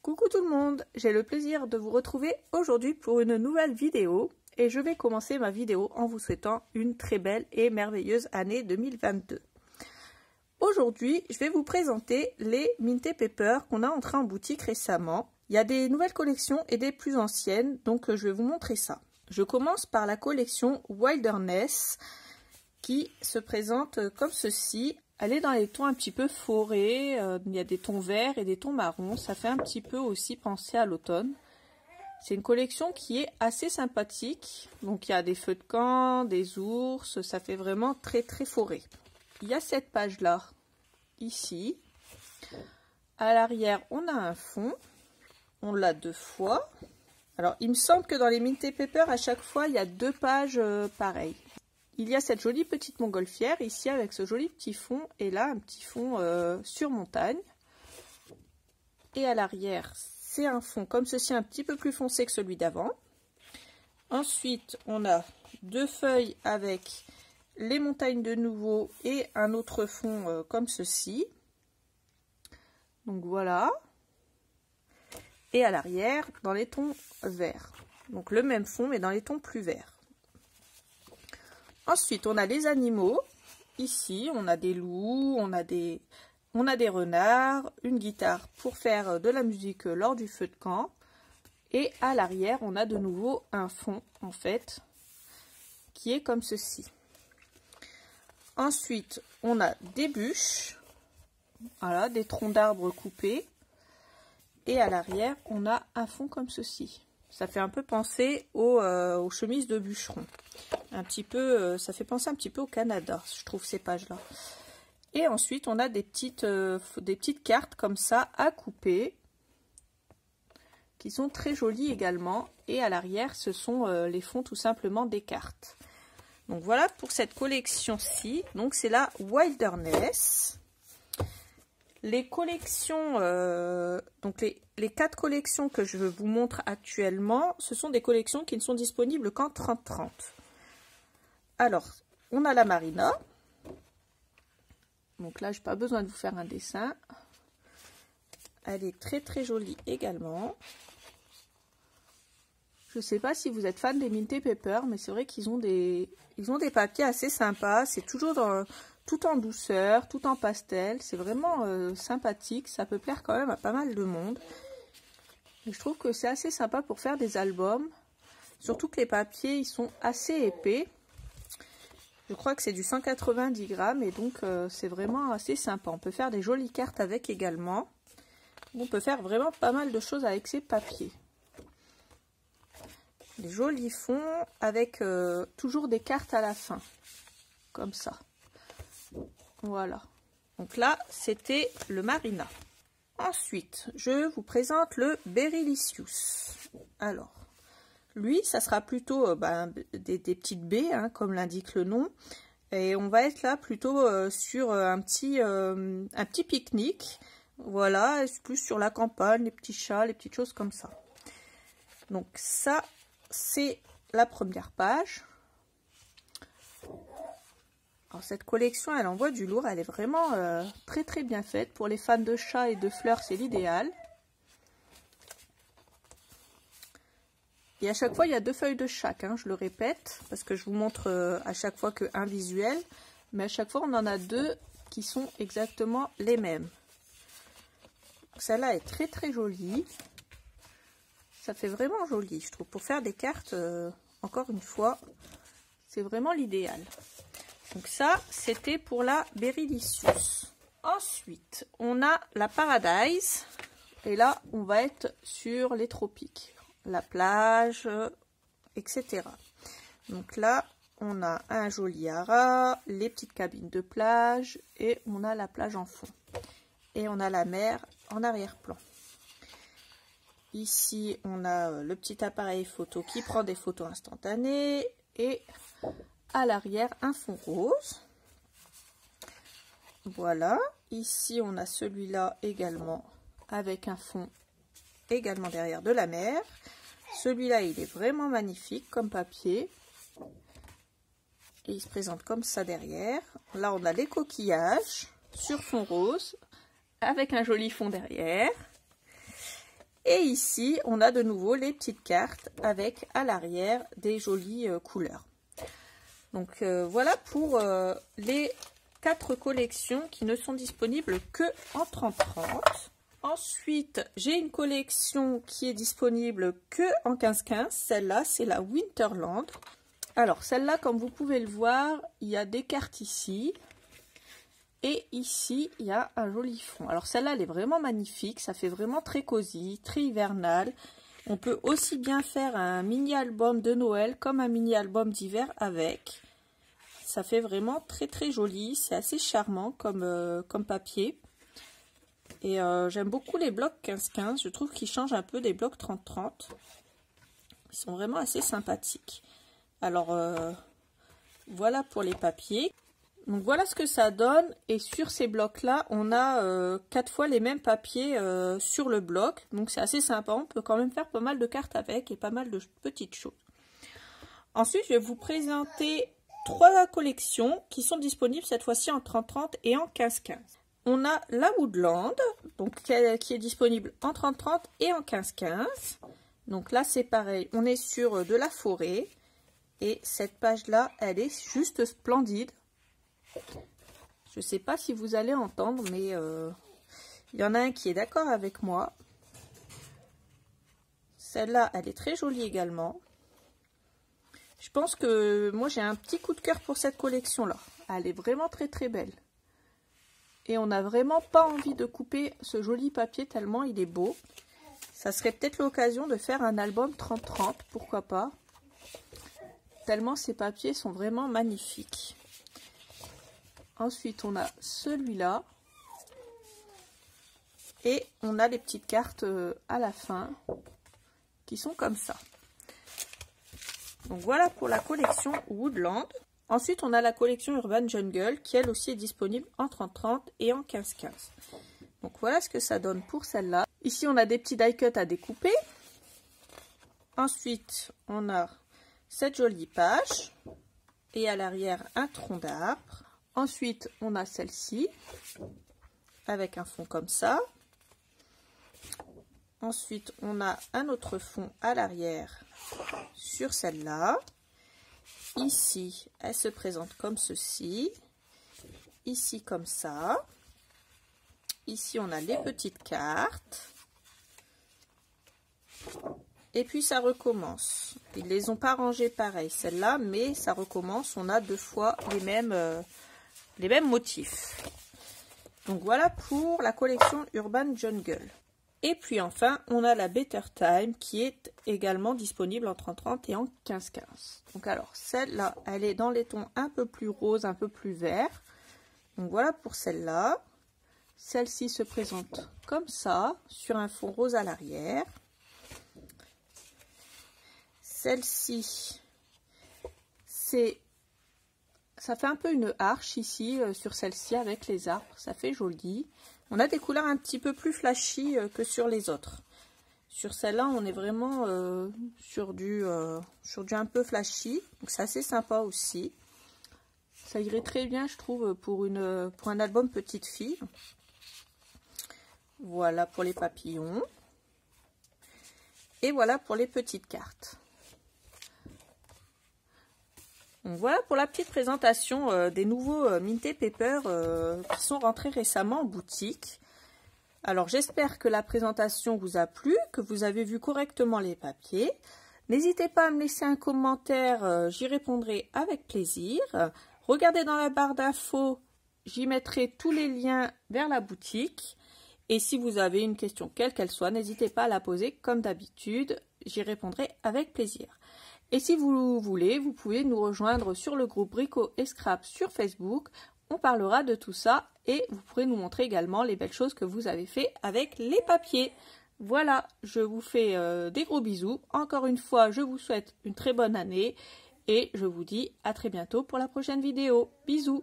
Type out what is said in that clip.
Coucou tout le monde, j'ai le plaisir de vous retrouver aujourd'hui pour une nouvelle vidéo et je vais commencer ma vidéo en vous souhaitant une très belle et merveilleuse année 2022. Aujourd'hui, je vais vous présenter les Minté Pepper qu'on a entrés en boutique récemment. Il y a des nouvelles collections et des plus anciennes, donc je vais vous montrer ça. Je commence par la collection Wilderness qui se présente comme ceci. Elle est dans les tons un petit peu forêts, il y a des tons verts et des tons marrons, ça fait un petit peu aussi penser à l'automne. C'est une collection qui est assez sympathique, donc il y a des feux de camp, des ours, ça fait vraiment très très forêt. Il y a cette page là, ici. À l'arrière on a un fond, on l'a 2 fois. Alors il me semble que dans les Minté Pepper à chaque fois il y a 2 pages pareilles. Il y a cette jolie petite montgolfière ici avec ce joli petit fond et là un petit fond sur montagne. Et à l'arrière c'est un fond comme ceci un petit peu plus foncé que celui d'avant. Ensuite on a 2 feuilles avec les montagnes de nouveau et un autre fond comme ceci. Donc voilà. Et à l'arrière dans les tons verts. Donc le même fond mais dans les tons plus verts. Ensuite, on a les animaux. Ici, on a des loups, on a des renards, une guitare pour faire de la musique lors du feu de camp. Et à l'arrière, on a de nouveau un fond, en fait, qui est comme ceci. Ensuite, on a des bûches, voilà, des troncs d'arbres coupés. Et à l'arrière, on a un fond comme ceci. Ça fait un peu penser aux chemises de bûcheron. Un petit peu, ça fait penser un petit peu au Canada, je trouve, ces pages-là. Et ensuite, on a des petites cartes comme ça à couper, qui sont très jolies également. Et à l'arrière, ce sont les fonds tout simplement des cartes. Donc voilà pour cette collection-ci. Donc c'est la Wilderness. Les collections, donc les 4 collections que je vous montre actuellement, ce sont des collections qui ne sont disponibles qu'en 30-30. Alors, on a la Marina. Donc là, je n'ai pas besoin de vous faire un dessin. Elle est très très jolie également. Je ne sais pas si vous êtes fan des Minté Pepper, mais c'est vrai qu'ils ont des papiers assez sympas. C'est toujours tout en douceur, tout en pastel. C'est vraiment sympathique. Ça peut plaire quand même à pas mal de monde. Et je trouve que c'est assez sympa pour faire des albums. Surtout que les papiers, ils sont assez épais. Je crois que c'est du 190 grammes et donc c'est vraiment assez sympa. On peut faire des jolies cartes avec également. On peut faire vraiment pas mal de choses avec ces papiers. Des jolis fonds avec toujours des cartes à la fin. Comme ça. Voilà. Donc là, c'était le Marina. Ensuite, je vous présente le Berylicious. Alors, lui, ça sera plutôt des petites baies, hein, comme l'indique le nom. Et on va être là plutôt sur un petit pique-nique. Voilà, plus sur la campagne, les petits chats, les petites choses comme ça. Donc ça, c'est la première page. Alors cette collection, elle envoie du lourd, elle est vraiment très très bien faite. Pour les fans de chats et de fleurs, c'est l'idéal. Et à chaque fois, il y a 2 feuilles de chaque, hein, je le répète, parce que je vous montre à chaque fois qu'un visuel. Mais à chaque fois, on en a 2 qui sont exactement les mêmes. Celle-là est très très jolie. Ça fait vraiment joli, je trouve. Pour faire des cartes, encore une fois, c'est vraiment l'idéal. Donc ça, c'était pour la Berylicious. Ensuite, on a la Paradise. Et là, on va être sur les tropiques. La plage, etc. Donc là, on a un joli haras, les petites cabines de plage et on a la plage en fond. Et on a la mer en arrière-plan. Ici, on a le petit appareil photo qui prend des photos instantanées et à l'arrière, un fond rose. Voilà. Ici, on a celui-là également avec un fond également derrière de la mer. Celui-là, il est vraiment magnifique comme papier. Et il se présente comme ça derrière. Là, on a les coquillages sur fond rose avec un joli fond derrière. Et ici, on a de nouveau les petites cartes avec à l'arrière des jolies couleurs. Donc voilà pour les 4 collections qui ne sont disponibles que en 30-30. Ensuite, j'ai une collection qui est disponible que en 15-15. Celle-là, c'est la Winterland. Alors, celle-là, comme vous pouvez le voir, il y a des cartes ici. Et ici, il y a un joli fond. Alors, celle-là, elle est vraiment magnifique. Ça fait vraiment très cosy, très hivernal. On peut aussi bien faire un mini-album de Noël comme un mini-album d'hiver avec. Ça fait vraiment très très joli. C'est assez charmant comme papier. Et j'aime beaucoup les blocs 15-15. Je trouve qu'ils changent un peu des blocs 30-30. Ils sont vraiment assez sympathiques. Alors, voilà pour les papiers. Donc, voilà ce que ça donne. Et sur ces blocs-là, on a 4 fois les mêmes papiers sur le bloc. Donc, c'est assez sympa. On peut quand même faire pas mal de cartes avec et pas mal de petites choses. Ensuite, je vais vous présenter 3 collections qui sont disponibles cette fois-ci en 30-30 et en 15-15. On a la Woodland, donc qui est disponible en 30-30 et en 15-15. Donc là, c'est pareil, on est sur de la forêt. Et cette page-là, elle est juste splendide. Je ne sais pas si vous allez entendre, mais il y en a un qui est d'accord avec moi. Celle-là, elle est très jolie également. Je pense que moi, j'ai un petit coup de cœur pour cette collection-là. Elle est vraiment très très belle. Et on n'a vraiment pas envie de couper ce joli papier tellement il est beau. Ça serait peut-être l'occasion de faire un album 30-30, pourquoi pas. Tellement ces papiers sont vraiment magnifiques. Ensuite, on a celui-là. Et on a les petites cartes à la fin qui sont comme ça. Donc voilà pour la collection Woodland. Ensuite, on a la collection Urban Jungle qui elle aussi est disponible en 30-30 et en 15-15. Donc voilà ce que ça donne pour celle-là. Ici, on a des petits die cuts à découper. Ensuite, on a cette jolie page et à l'arrière un tronc d'arbre. Ensuite, on a celle-ci avec un fond comme ça. Ensuite, on a un autre fond à l'arrière sur celle-là. Ici, elle se présente comme ceci. Ici, comme ça. Ici, on a les petites cartes. Et puis, ça recommence. Ils ne les ont pas rangées pareil, celle-là, mais ça recommence. On a 2 fois les mêmes motifs. Donc, voilà pour la collection Urban Jungle. Et puis enfin, on a la Better Time qui est également disponible en 30-30 et en 15-15. Donc alors, celle-là, elle est dans les tons un peu plus rose, un peu plus vert. Donc voilà pour celle-là. Celle-ci se présente comme ça, sur un fond rose à l'arrière. Celle-ci, ça fait un peu une arche ici, sur celle-ci avec les arbres. Ça fait joli. On a des couleurs un petit peu plus flashy que sur les autres. Sur celle-là, on est vraiment sur du un peu flashy. Donc c'est assez sympa aussi. Ça irait très bien, je trouve, pour un album petite fille. Voilà pour les papillons. Et voilà pour les petites cartes. Donc voilà pour la petite présentation des nouveaux Minté Paper qui sont rentrés récemment en boutique. Alors j'espère que la présentation vous a plu, que vous avez vu correctement les papiers. N'hésitez pas à me laisser un commentaire, j'y répondrai avec plaisir. Regardez dans la barre d'infos, j'y mettrai tous les liens vers la boutique. Et si vous avez une question quelle qu'elle soit, n'hésitez pas à la poser comme d'habitude, j'y répondrai avec plaisir. Et si vous voulez, vous pouvez nous rejoindre sur le groupe Brico et Scrap sur Facebook. On parlera de tout ça et vous pourrez nous montrer également les belles choses que vous avez fait avec les papiers. Voilà, je vous fais des gros bisous. Encore une fois, je vous souhaite une très bonne année et je vous dis à très bientôt pour la prochaine vidéo. Bisous!